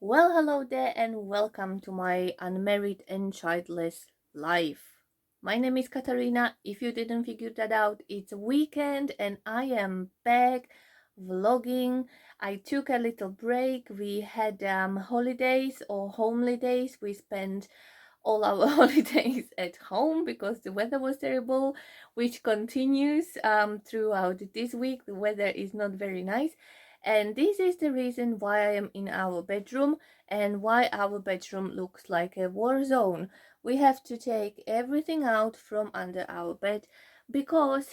Well, hello there, and welcome to my Unmarried and Childless life. My name is Katarina. If you didn't figure that out, it's weekend and I am back vlogging. I took a little break. We had holidays or homely days. We spent all our holidays at home because the weather was terrible, which continues throughout this week. The weather is not very nice, and this is the reason why I am in our bedroom and why our bedroom looks like a war zone. We have to take everything out from under our bed because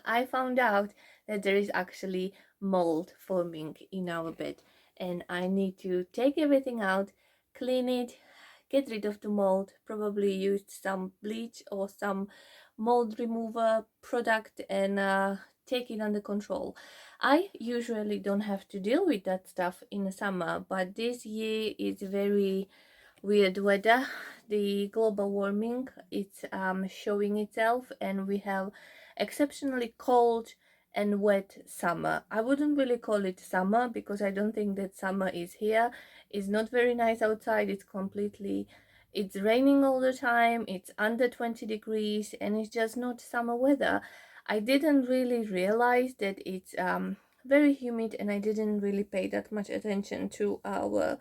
I found out that there is actually mold forming in our bed, and I need to take everything out, clean it, get rid of the mold, probably use some bleach or some mold remover product, and take it under control. I usually don't have to deal with that stuff in the summer, but this year is very weird weather. The global warming, it's showing itself, and we have exceptionally cold and wet summer. I wouldn't really call it summer because I don't think that summer is here. It's not very nice outside. It's raining all the time. It's under 20 degrees and it's just not summer weather. I didn't really realize that it's very humid, and I didn't really pay that much attention to our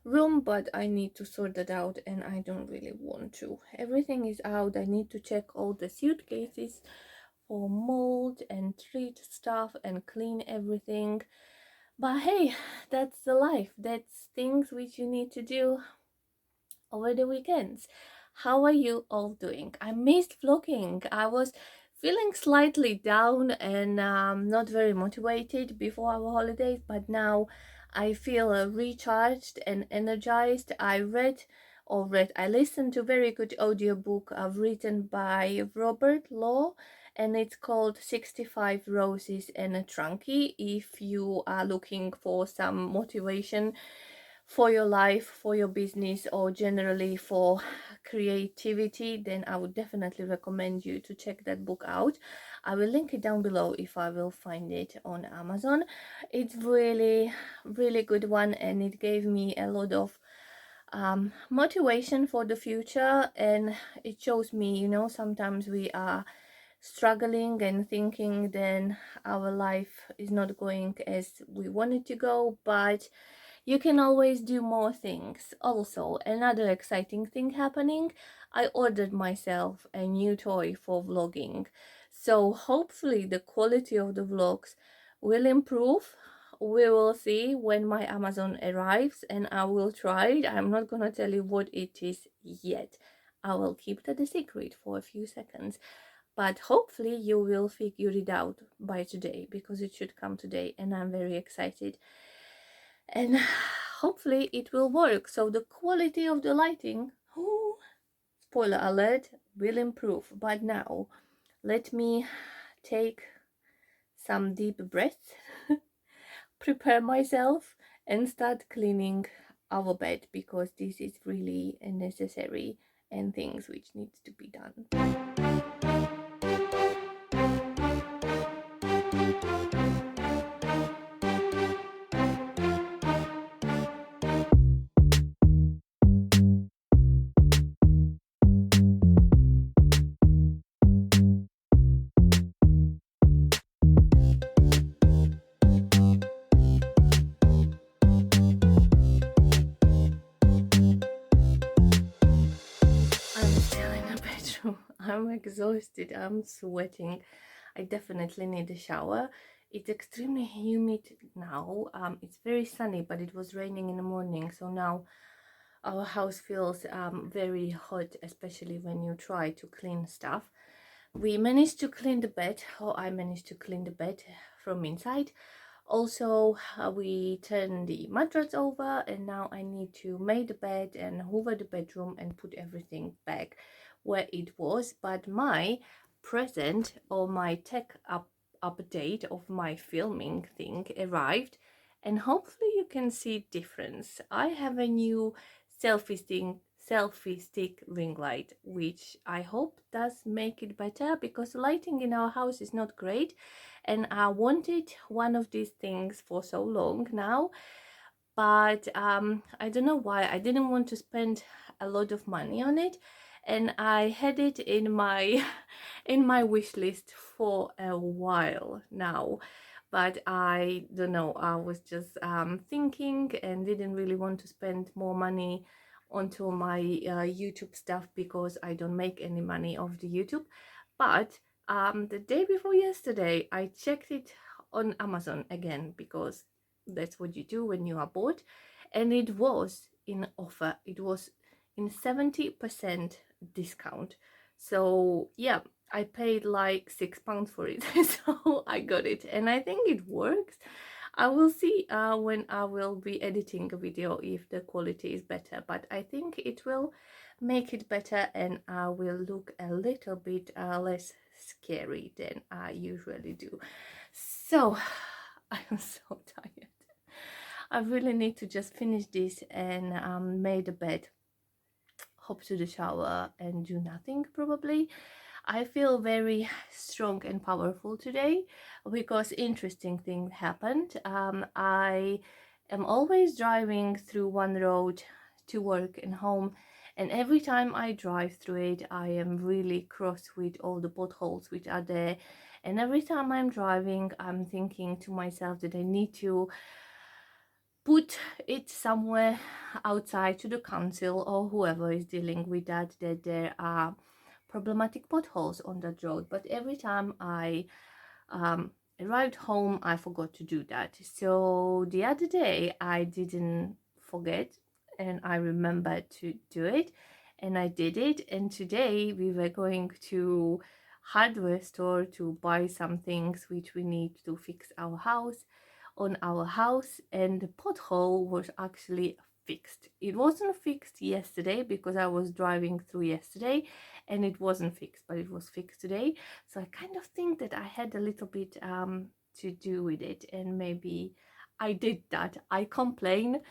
room, but I need to sort that out and I don't really want to. Everything is out. I need to check all the suitcases for mold and treat stuff and clean everything. But hey, that's the life. That's things which you need to do over the weekends. How are you all doing? I missed vlogging. I was feeling slightly down and not very motivated before our holidays, but now I feel recharged and energized. I listened to a very good audiobook written by Robert Law, and it's called 65 Roses and a Trunky. If you are looking for some motivation for your life, for your business, or generally for creativity, then I would definitely recommend you to check that book out. I will link it down below if I will find it on Amazon. It's really good one, and it gave me a lot of motivation for the future, and it shows me, sometimes we are struggling and thinking then our life is not going as we want it to go, but you can always do more things. Also, another exciting thing happening, I ordered myself a new toy for vlogging. So hopefully the quality of the vlogs will improve. We will see when my Amazon arrives and I will try it. I'm not gonna tell you what it is yet. I will keep that a secret for a few seconds. But hopefully you will figure it out by today because it should come today and I'm very excited. And hopefully it will work. So the quality of the lighting, spoiler alert, will improve. But now let me take some deep breaths, prepare myself, and start cleaning our bed because this is really a necessary and things which needs to be done. I'm still in the bedroom. I'm exhausted. I'm sweating. I definitely need a shower. It's extremely humid now. It's very sunny, but it was raining in the morning, so now our house feels very hot, especially when you try to clean stuff. We managed to clean the bed, or I managed to clean the bed from inside. Also, we turned the mattress over, and now I need to make the bed and hoover the bedroom and put everything back where it was. But my present, or my update of my filming thing arrived, and hopefully you can see difference. I have a new selfie stick ring light, which I hope does make it better because the lighting in our house is not great, and I wanted one of these things for so long now. but I don't know why I didn't want to spend a lot of money on it, and I had it in my in my wish list for a while now. But I don't know, I was just thinking and didn't really want to spend more money onto my YouTube stuff because I don't make any money off the YouTube. But the day before yesterday I checked it on Amazon again, because that's what you do when you are bored, and it was in offer. It was in 70% discount. So yeah, I paid like £6 for it. So I got it, and I think it works. I will see when I will be editing a video if the quality is better, but I think it will make it better, and I will look a little bit less scary than I usually do. So I am so tired. I really need to just finish this and make the bed, hop to the shower and do nothing probably. I feel very strong and powerful today because interesting thing happened. I am always driving through one road to work and home, and every time I drive through it I am really cross with all the potholes which are there, and every time I'm driving I'm thinking to myself that I need to put it somewhere outside to the council or whoever is dealing with that there are problematic potholes on that road. But every time I arrived home I forgot to do that. So the other day I didn't forget and I remembered to do it, and I did it. And today we were going to hardware store to buy some things which we need to fix our house, and the pothole was actually fixed. It wasn't fixed yesterday because I was driving through yesterday and it wasn't fixed, but it was fixed today. So I kind of think that I had a little bit to do with it, and maybe I did that. I complain,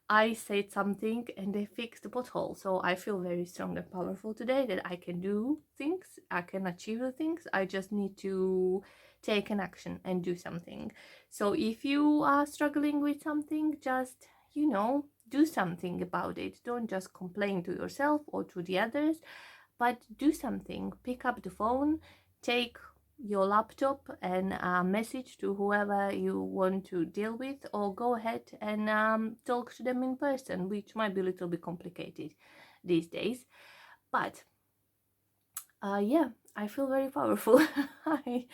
I said something, and they fixed the pothole. So I feel very strong and powerful today that I can do things, I can achieve the things. I just need to take an action and do something. So if you are struggling with something, just, do something about it. Don't just complain to yourself or to the others, but do something. Pick up the phone, take your laptop and message to whoever you want to deal with, or go ahead and talk to them in person, which might be a little bit complicated these days. But yeah, I feel very powerful. I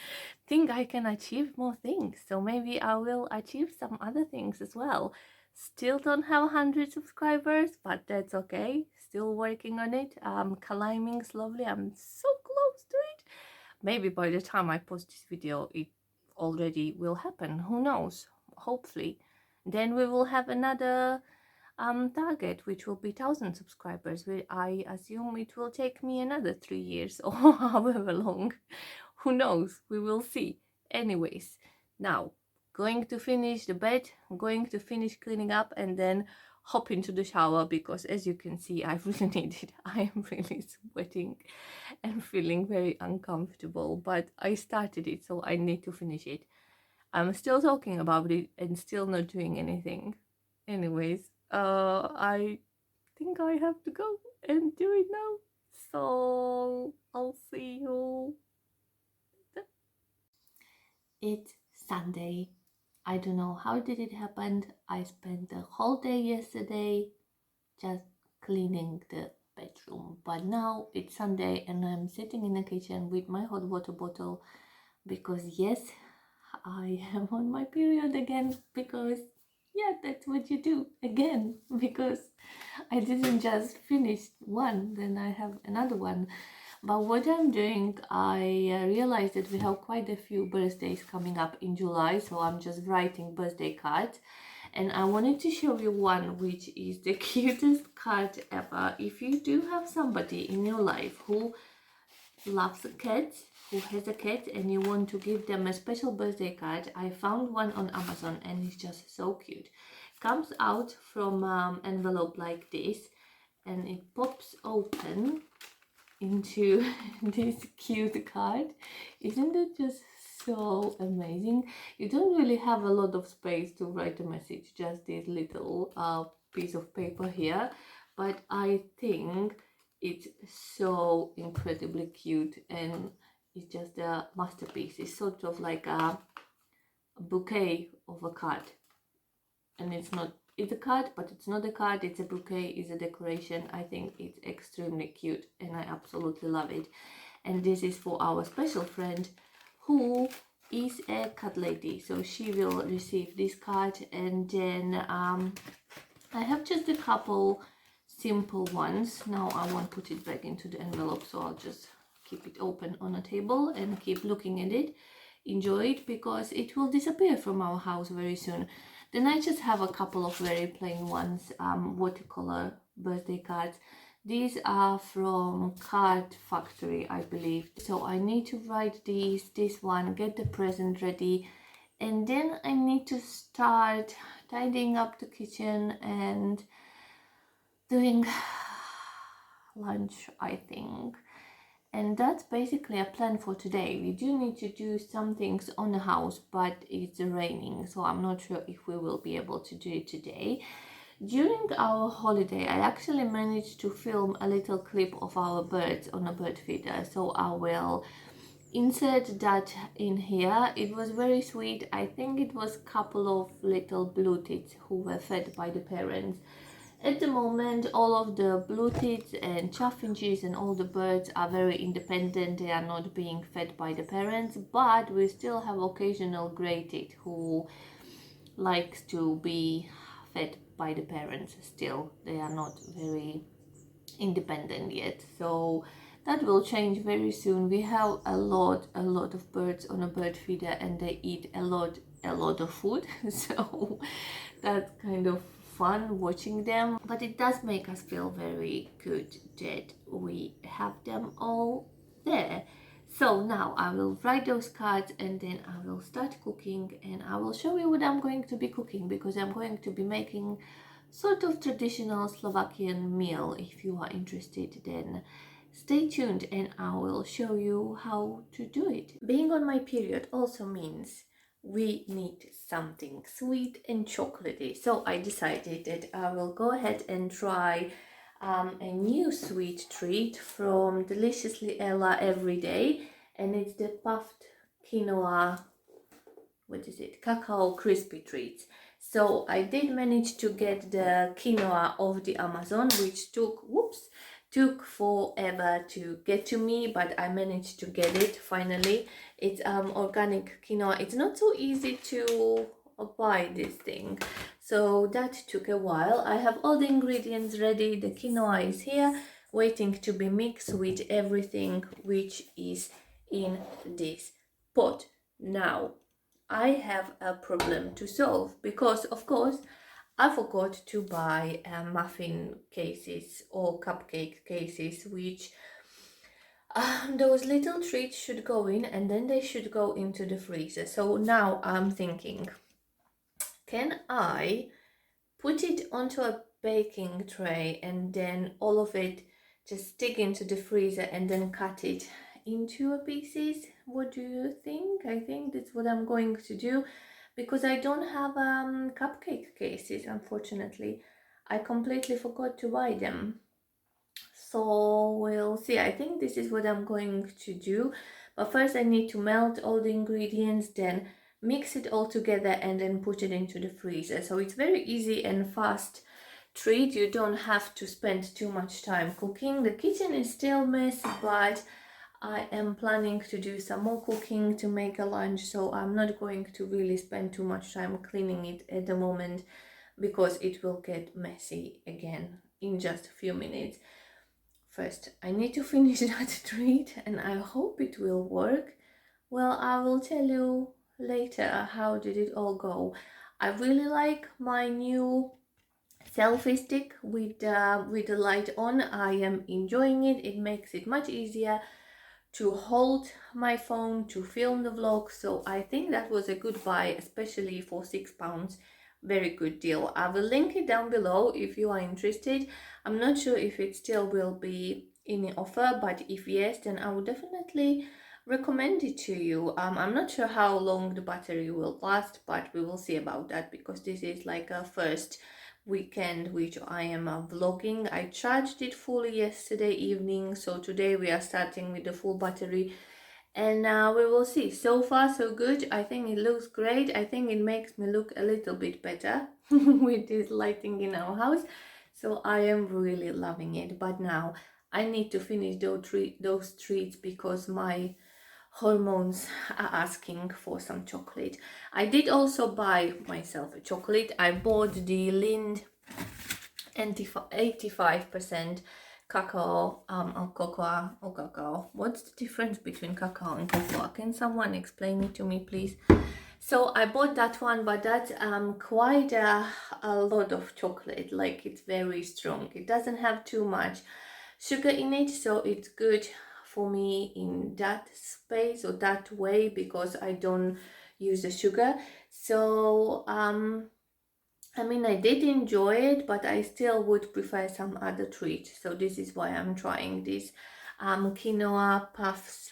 think I can achieve more things, so maybe I will achieve some other things as well. Still don't have 100 subscribers, but that's okay. Still working on it. Climbing slowly. I'm so close to it. Maybe by the time I post this video it already will happen. Who knows? Hopefully. Then we will have another target, which will be 1,000 subscribers. I assume it will take me another 3 years or however long. Who knows? We will see. Anyways, now going to finish the bed, going to finish cleaning up, and then hop into the shower because, as you can see, I really need it. I am really sweating and feeling very uncomfortable, but I started it, so I need to finish it. I'm still talking about it and still not doing anything. Anyways, I think I have to go and do it now. So I'll see you. It's Sunday. I don't know how did it happen. I spent the whole day yesterday just cleaning the bedroom, but now it's Sunday and I'm sitting in the kitchen with my hot water bottle because yes, I am on my period again, because yeah, that's what you do again, because I didn't just finish one, then I have another one. But what I'm doing, I realized that we have quite a few birthdays coming up in July, so I'm just writing birthday cards. And I wanted to show you one which is the cutest card ever. If you do have somebody in your life who loves a cat, who has a cat, and you want to give them a special birthday card, I found one on Amazon and it's just so cute. Comes out from envelope like this, and it pops open into this cute card. Isn't it just so amazing. You don't really have a lot of space to write a message, just this little piece of paper here, but I think it's so incredibly cute and it's just a masterpiece. It's sort of like a bouquet of a card, and it's a card, but it's not a card, it's a bouquet, it's a decoration. I think it's extremely cute and I absolutely love it. And this is for our special friend who is a cat lady, so she will receive this card. And then I have just a couple simple ones. Now I won't put it back into the envelope, so I'll just keep it open on a table and keep looking at it, enjoy it, because it will disappear from our house very soon. Then I just have a couple of very plain ones, watercolor birthday cards. These are from Card Factory, I believe. So I need to write this one, get the present ready, and then I need to start tidying up the kitchen and doing lunch, I think. And that's basically a plan for today. We do need to do some things on the house, but it's raining, so I'm not sure if we will be able to do it today. During our holiday, I actually managed to film a little clip of our birds on a bird feeder, so I will insert that in here. It was very sweet. I think it was a couple of little blue tits who were fed by the parents. At the moment, all of the blue tits and chaffinches and all the birds are very independent. They are not being fed by the parents, but we still have occasional grey tit who likes to be fed by the parents still. They are not very independent yet, so that will change very soon. We have a lot of birds on a bird feeder and they eat a lot of food so that's kind of fun watching them, but it does make us feel very good that we have them all there. So now I will write those cards and then I will start cooking, and I will show you what I'm going to be cooking, because I'm going to be making sort of traditional Slovakian meal. If you are interested, then stay tuned and I will show you how to do it. Being on my period also means we need something sweet and chocolatey, so I decided that I will go ahead and try a new sweet treat from Deliciously Ella Everyday, and it's the puffed quinoa, what is it, cacao crispy treats. So I did manage to get the quinoa off the Amazon, which took forever to get to me, but I managed to get it finally. It's organic quinoa. It's not so easy to buy this thing, so that took a while. I have all the ingredients ready. The quinoa is here waiting to be mixed with everything which is in this pot. Now I have a problem to solve, because of course I forgot to buy muffin cases or cupcake cases, which those little treats should go in and then they should go into the freezer. So now I'm thinking, can I put it onto a baking tray and then all of it just stick into the freezer and then cut it into pieces? What do you think? I think that's what I'm going to do, because I don't have cupcake cases, unfortunately. I completely forgot to buy them. So we'll see. I think this is what I'm going to do. But first I need to melt all the ingredients, then mix it all together and then put it into the freezer. So it's very easy and fast treat. You don't have to spend too much time cooking. The kitchen is still messy, but I am planning to do some more cooking to make a lunch, so I'm not going to really spend too much time cleaning it at the moment, because it will get messy again in just a few minutes. First, I need to finish that treat and I hope it will work. Well, I will tell you later how did it all go. I really like my new selfie stick with the light on. I am enjoying it. It makes it much easier to hold my phone to film the vlog, so I think that was a good buy, especially for £6. Very good deal. I will link it down below if you are interested. I'm not sure if it still will be in the offer, but if yes, then I will definitely recommend it to you. I'm not sure how long the battery will last, but we will see about that, because this is like a first weekend which I am vlogging. I charged it fully yesterday evening, so today we are starting with the full battery, and we will see. So far so good. I think it looks great. I think it makes me look a little bit better with this lighting in our house, so I am really loving it. But now I need to finish those treats because my hormones are asking for some chocolate. I did also buy myself a chocolate. I bought the Lind 85% cacao or cocoa or cacao. What's the difference between cacao and cocoa? Can someone explain it to me, please? So I bought that one, but that's quite a lot of chocolate. Like, it's very strong. It doesn't have too much sugar in it, so it's good for me in that space or that way, because I don't use the sugar. So I mean, I did enjoy it, but I still would prefer some other treat. So this is why I'm trying this quinoa puffs,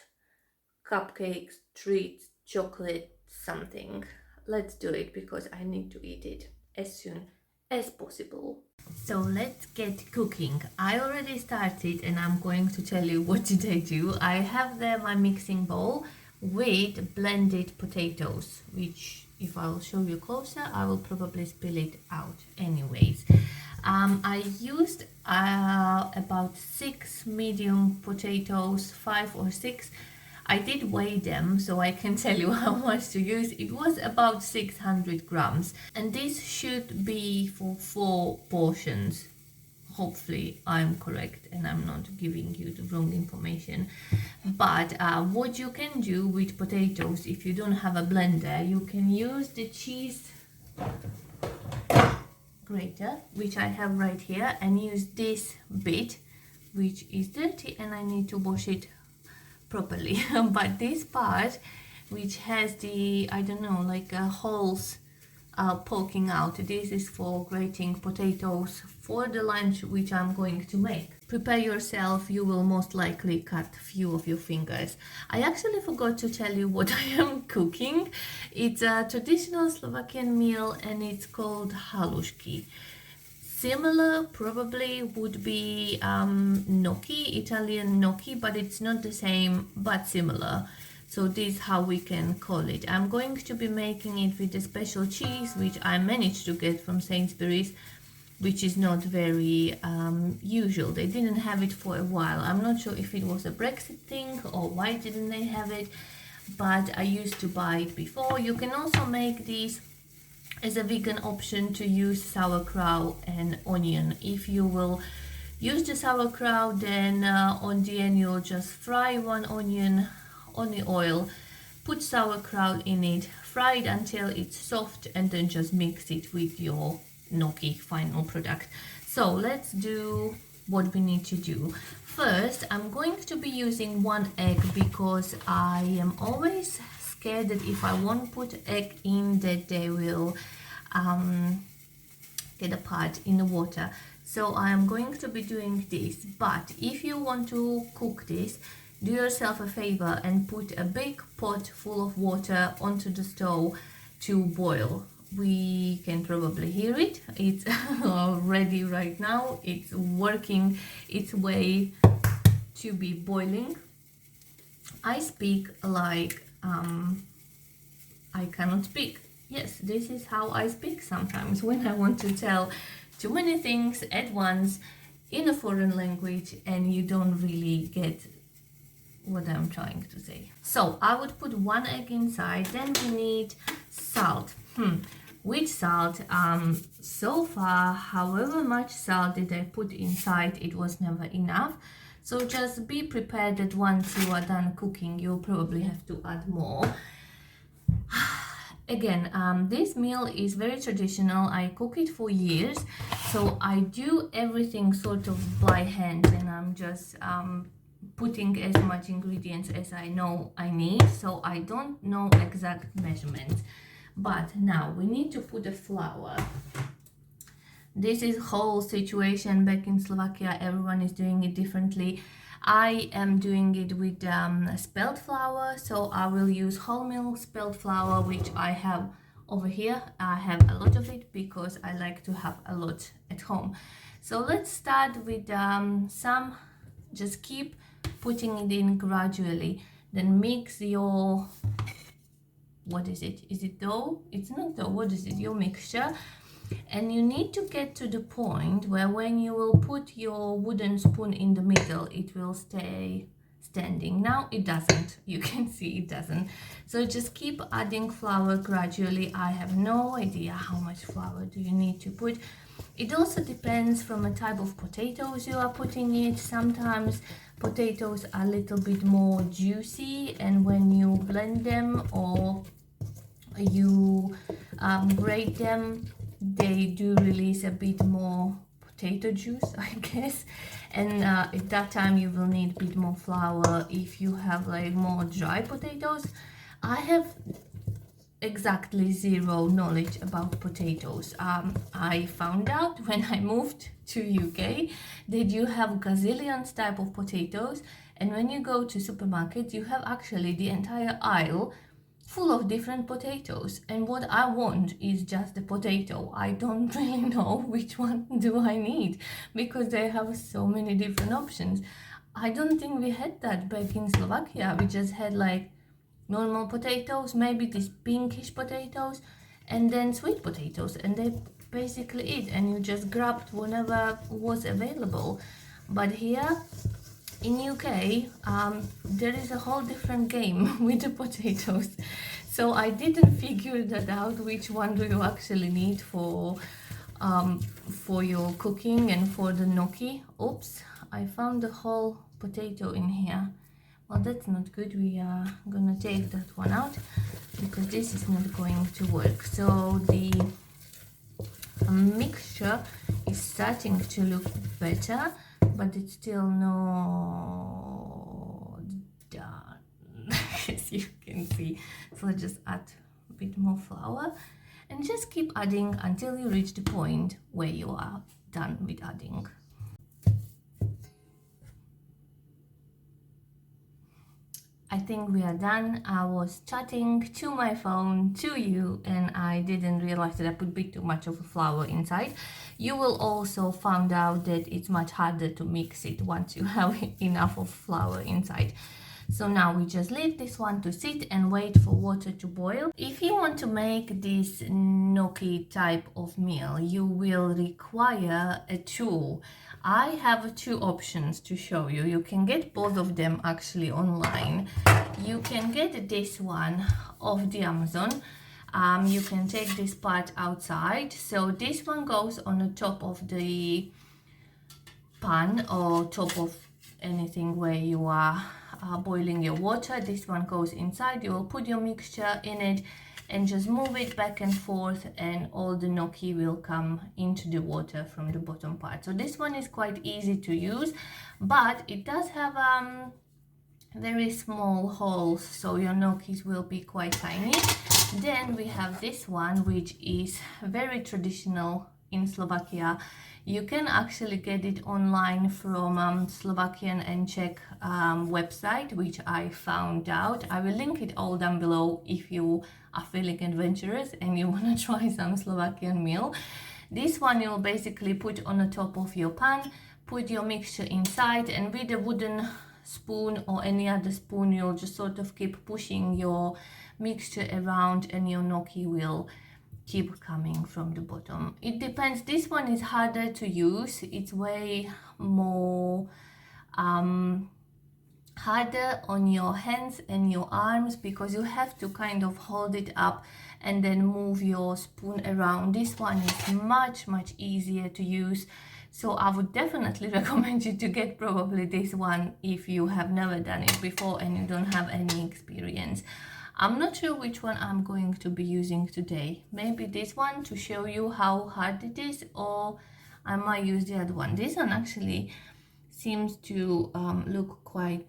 cupcakes, treats, chocolate, something. Let's do it because I need to eat it as soon as possible. So let's get cooking. I already started and I'm going to tell you what did I do. I have there my mixing bowl with blended potatoes, which if I'll show you closer, I will probably spill it out anyways. I used about 6 medium potatoes, 5 or 6. I did weigh them so I can tell you how much to use. It was about 600 grams, and this should be for 4 portions. Hopefully I'm correct and I'm not giving you the wrong information. But what you can do with potatoes, if you don't have a blender, you can use the cheese grater, which I have right here, and use this bit, which is dirty and I need to wash it properly. But this part, which has the, I don't know, like holes poking out, this is for grating potatoes for the lunch which I'm going to make. Prepare yourself, you will most likely cut a few of your fingers. I actually forgot to tell you what I am cooking. It's a traditional Slovakian meal and it's called HALUSKY. Similar probably would be gnocchi, Italian gnocchi, but it's not the same, but similar. So this is how we can call it. I'm going to be making it with a special cheese, which I managed to get from Sainsbury's, which is not very usual. They didn't have it for a while. I'm not sure if it was a Brexit thing or why didn't they have it, but I used to buy it before. You can also make these as a vegan option to use sauerkraut and onion. If you will use the sauerkraut, then on the end you'll just fry one onion on the oil, put sauerkraut in it, fry it until it's soft, and then just mix it with your gnocchi final product. So let's do what we need to do. First, I'm going to be using 1 egg because I am always scared that if I won't put egg in, that they will get apart in the water. So I am going to be doing this, but if you want to cook this, do yourself a favor and put a big pot full of water onto the stove to boil. We can probably hear it. It's ready right now. It's working its way to be boiling. I speak like I cannot speak. Yes, this is how I speak sometimes when I want to tell too many things at once in a foreign language and you don't really get what I'm trying to say. So I would put 1 egg inside. Then we need salt. Which salt? So far, however much salt that I put inside, it was never enough. So just be prepared that once you are done cooking, you'll probably have to add more. Again, this meal is very traditional. I cook it for years, so I do everything sort of by hand, and I'm just putting as much ingredients as I know I need, so I don't know exact measurements. But now we need to put the flour. This is whole situation back in Slovakia. Everyone is doing it differently. I am doing it with spelt flour, so I will use wholemeal spelt flour, which I have over here. I have a lot of it because I like to have a lot at home. So let's start with some, just keep putting it in gradually, then mix your, what is it? Is it dough? It's not dough. What is it? Your mixture. And you need to get to the point where when you will put your wooden spoon in the middle, it will stay standing. Now it doesn't. You can see it doesn't. So just keep adding flour gradually. I have no idea how much flour do you need to put. It also depends from a type of potatoes you are putting it. Sometimes potatoes are a little bit more juicy, and when you blend them or you grate them, they do release a bit more potato juice, I guess, and at that time you will need a bit more flour. If you have like more dry potatoes, I have exactly zero knowledge about potatoes. I found out when I moved to UK that you have gazillions type of potatoes, and when you go to supermarket you have actually the entire aisle full of different potatoes, and what I want is just the potato. I don't really know which one do I need because they have so many different options. I don't think we had that back in Slovakia. We just had like normal potatoes, maybe these pinkish potatoes, and then sweet potatoes, and they basically it, and you just grabbed whatever was available. But here in UK, there is a whole different game with the potatoes. So I didn't figure that out, which one do you actually need for your cooking and for the gnocchi. Oops, I found the whole potato in here. Well, that's not good. We are gonna take that one out because this is not going to work. So the mixture is starting to look better, but it's still not done, as you can see. So just add a bit more flour and just keep adding until you reach the point where you are done with adding. I think we are done. I was chatting to my phone to you and I didn't realize that I put a bit too much of a flour inside. You will also find out that it's much harder to mix it once you have enough of flour inside. So now we just leave this one to sit and wait for water to boil. If you want to make this gnocchi type of meal, you will require a tool. I have two options to show you. You can get both of them actually online. You can get this one off the Amazon. You can take this part outside. So this one goes on the top of the pan or top of anything where you are boiling your water. This one goes inside. You will put your mixture in it and just move it back and forth, and all the gnocchi will come into the water from the bottom part. So this one is quite easy to use, but it does have very small holes, so your gnocchis will be quite tiny. Then we have this one, which is very traditional in Slovakia. You can actually get it online from Slovakian and Czech website, which I found out. I will link it all down below if you are feeling adventurous and you want to try some Slovakian meal. This one you'll basically put on the top of your pan, put your mixture inside, and with a wooden spoon or any other spoon you'll just sort of keep pushing your mixture around and your gnocchi will keep coming from the bottom. It depends. This one is harder to use. It's way more harder on your hands and your arms because you have to kind of hold it up and then move your spoon around. This one is much easier to use. So I would definitely recommend you to get probably this one if you have never done it before and you don't have any experience. I'm not sure which one I'm going to be using today. Maybe this one to show you how hard it is, or I might use the other one. This one actually seems to look quite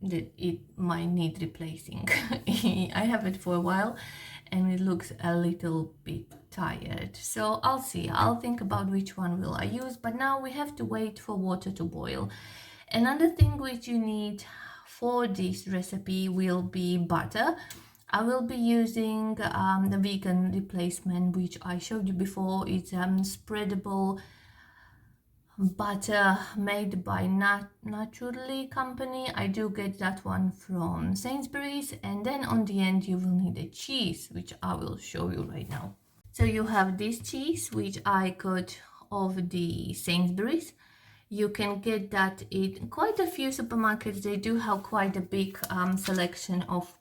that it might need replacing. I have it for a while and it looks a little bit tired. So I'll see, I'll think about which one will I use, but now we have to wait for water to boil. Another thing which you need for this recipe will be butter. I will be using the vegan replacement which I showed you before. It's spreadable butter made by Naturally company. I do get that one from Sainsbury's, and then on the end you will need a cheese which I will show you right now. So you have this cheese which I got of the Sainsbury's. You can get that in quite a few supermarkets. They do have quite a big selection of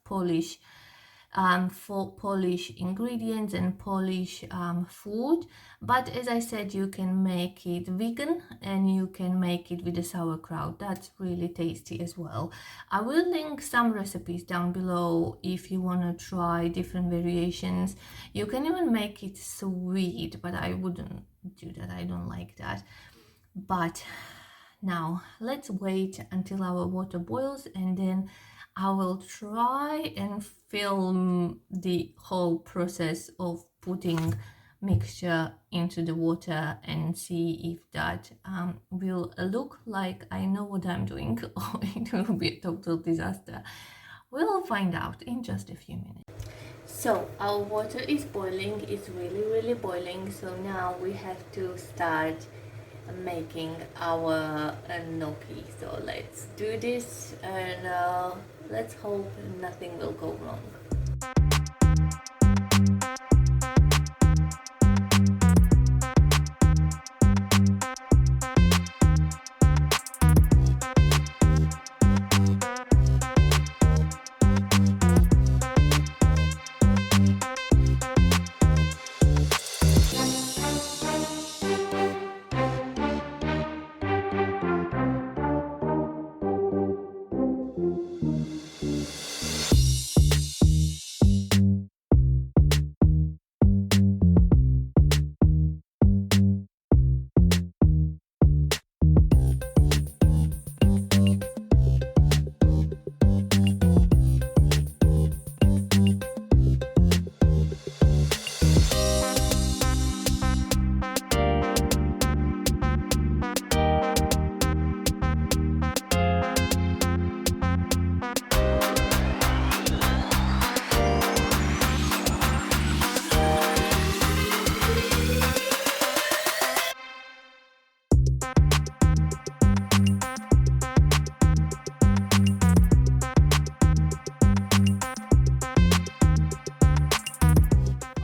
for Polish ingredients and Polish food. But as I said, you can make it vegan and you can make it with the sauerkraut. That's really tasty as well. I will link some recipes down below if you want to try different variations. You can even make it sweet, but I wouldn't do that. I don't like that. But now let's wait until our water boils, and then I will try and film the whole process of putting mixture into the water and see if that will look like I know what I'm doing or it will be a total disaster. We'll find out in just a few minutes. So our water is boiling, it's really boiling, so now we have to start making our gnocchi. So let's do this, and let's hope nothing will go wrong.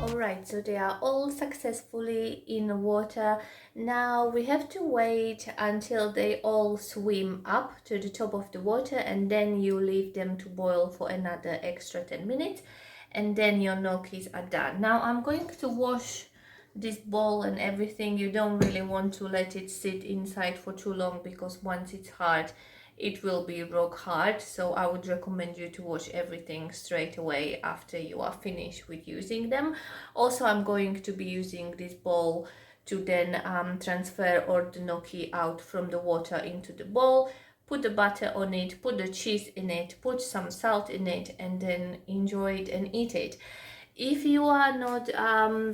Alright, so they are all successfully in water. Now we have to wait until they all swim up to the top of the water, and then you leave them to boil for another extra 10 minutes, and then your gnocchis are done. Now I'm going to wash this bowl and everything. You don't really want to let it sit inside for too long, because once it's hard it will be rock hard. So I would recommend you to wash everything straight away after you are finished with using them. Also, I'm going to be using this bowl to then transfer all the gnocchi out from the water into the bowl, put the butter on it, put the cheese in it, put some salt in it, and then enjoy it and eat it. If you are not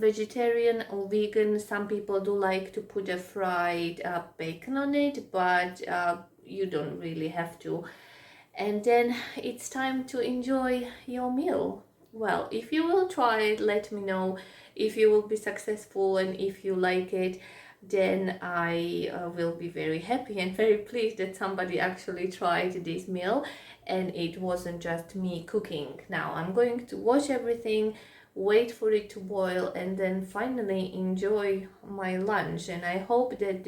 vegetarian or vegan, some people do like to put a fried bacon on it, but you don't really have to. And then it's time to enjoy your meal. Well, if you will try it, let me know if you will be successful, and if you like it, then I will be very happy and very pleased that somebody actually tried this meal and it wasn't just me cooking. Now I'm going to wash everything, wait for it to boil, and then finally enjoy my lunch. And I hope that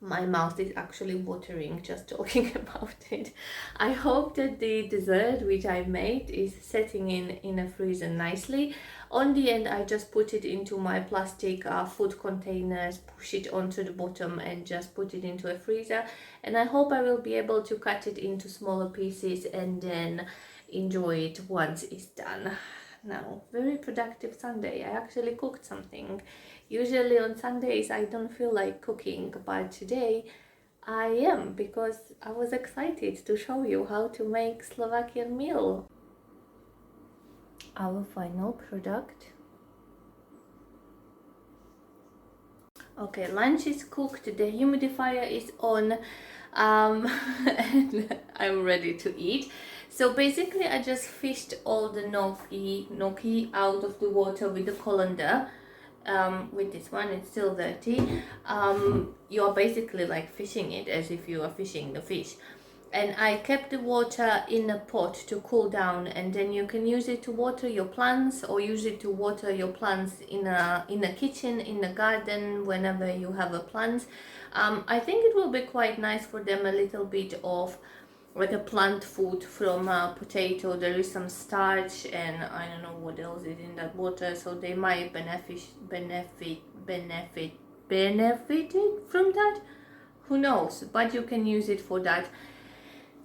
my mouth is actually watering just talking about it. I hope that the dessert which I made is setting in a freezer nicely. On the end, I just put it into my plastic food containers, push it onto the bottom, and just put it into a freezer. And I hope I will be able to cut it into smaller pieces and then enjoy it once it's done. Now, very productive Sunday. I actually cooked something. Usually on Sundays I don't feel like cooking, but today I am, because I was excited to show you how to make Slovakian meal. our final product. Okay, lunch is cooked, the humidifier is on, and I'm ready to eat. So basically I just fished all the gnocchi out of the water with the colander. With this one it's still dirty. You're basically like fishing it as if you are fishing the fish. And I kept the water in a pot to cool down, and then you can use it to water your plants, or use it to water your plants in a kitchen, in the garden, whenever you have a plant. I think it will be quite nice for them, a little bit of like a plant food from a potato. There is some starch, and I don't know what else is in that water, so they might benefited from that. Who knows? But you can use it for that.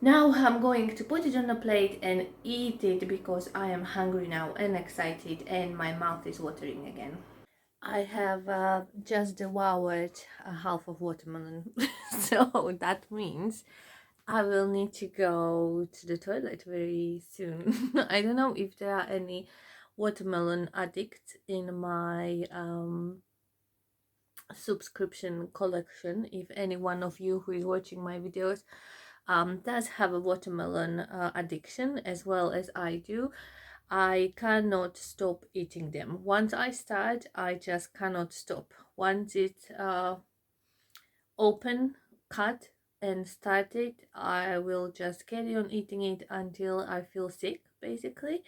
Now I'm going to put it on a plate and eat it because I am hungry now and excited, and my mouth is watering again. I have just devoured a half of watermelon, so that means I will need to go to the toilet very soon. I don't know if there are any watermelon addicts in my subscription collection. If any one of you who is watching my videos does have a watermelon addiction as well as I do, I cannot stop eating them. Once I start, I just cannot stop. Once it's open, cut and started, I will just carry on eating it until I feel sick, basically,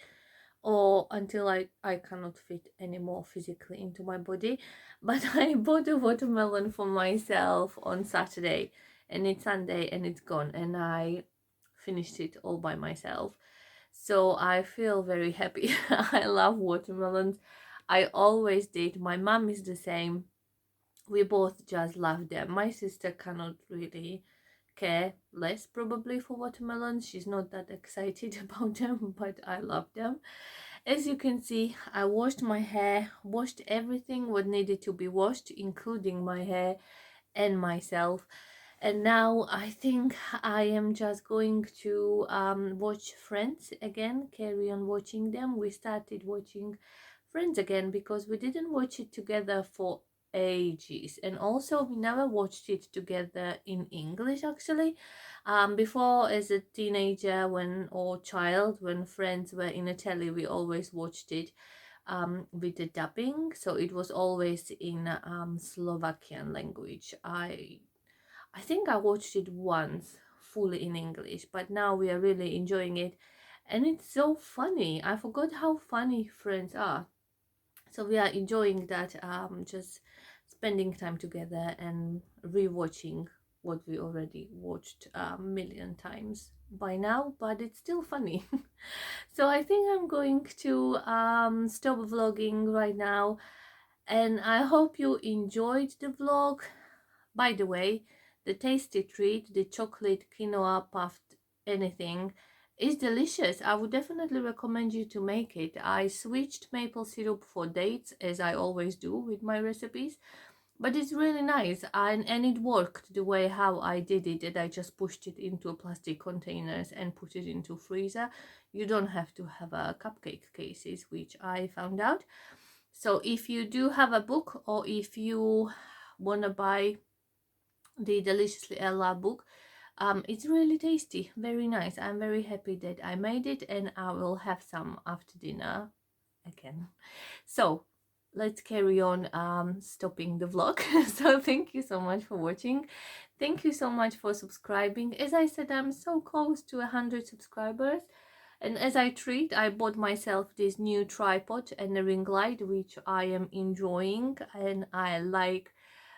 or until I cannot fit anymore physically into my body. But I bought a watermelon for myself on Saturday, and it's Sunday and it's gone, and I finished it all by myself. So I feel very happy. I love watermelons. I always did. My mom is the same. We both just love them. My sister cannot really care less probably for watermelons. She's not that excited about them, but I love them. As you can see, I washed my hair, washed everything what needed to be washed, including my hair and myself. And now I think I am just going to watch Friends again, carry on watching them. We started watching Friends again because we didn't watch it together for ages, and also we never watched it together in English actually. Before, as a teenager or child, when Friends were in Italy, we always watched it with the dubbing, so it was always in Slovakian language. I think I watched it once fully in English, but now we are really enjoying it, and it's so funny. I forgot how funny Friends are. So we are enjoying that, just spending time together and rewatching what we already watched a million times by now, but it's still funny. So I think I'm going to stop vlogging right now, and I hope you enjoyed the vlog. By the way, the tasty treat, the chocolate quinoa puffed anything, is delicious. I would definitely recommend you to make it. I switched maple syrup for dates, as I always do with my recipes, but it's really nice, and it worked the way how I did it, and I just pushed it into plastic containers and put it into freezer. You don't have to have a cupcake cases, which I found out. So if you do have a book, or if you want to buy the Deliciously Ella book, it's really tasty, very nice. I'm very happy that I made it, and I will have some after dinner again. So let's carry on stopping the vlog. So thank you so much for watching. Thank you so much for subscribing. As I said, I'm so close to 100 subscribers, and as I treat, I bought myself this new tripod and a ring light, which I am enjoying, and I like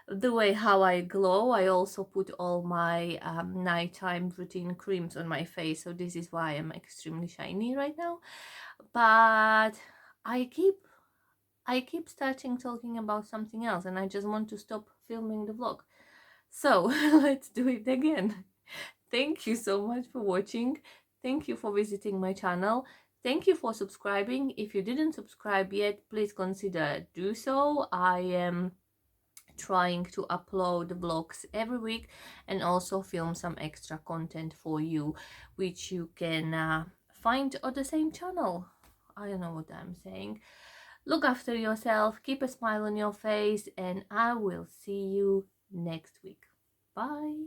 the way how I glow. I also put all my nighttime routine creams on my face, so this is why I'm extremely shiny right now. But I keep starting talking about something else, and I just want to stop filming the vlog. So let's do it again. Thank you so much for watching. Thank you for visiting my channel. Thank you for subscribing. If you didn't subscribe yet, please consider do so. I am trying to upload vlogs every week, and also film some extra content for you, which you can find on the same channel. I don't know what I'm saying. Look after yourself, keep a smile on your face, and I will see you next week. Bye.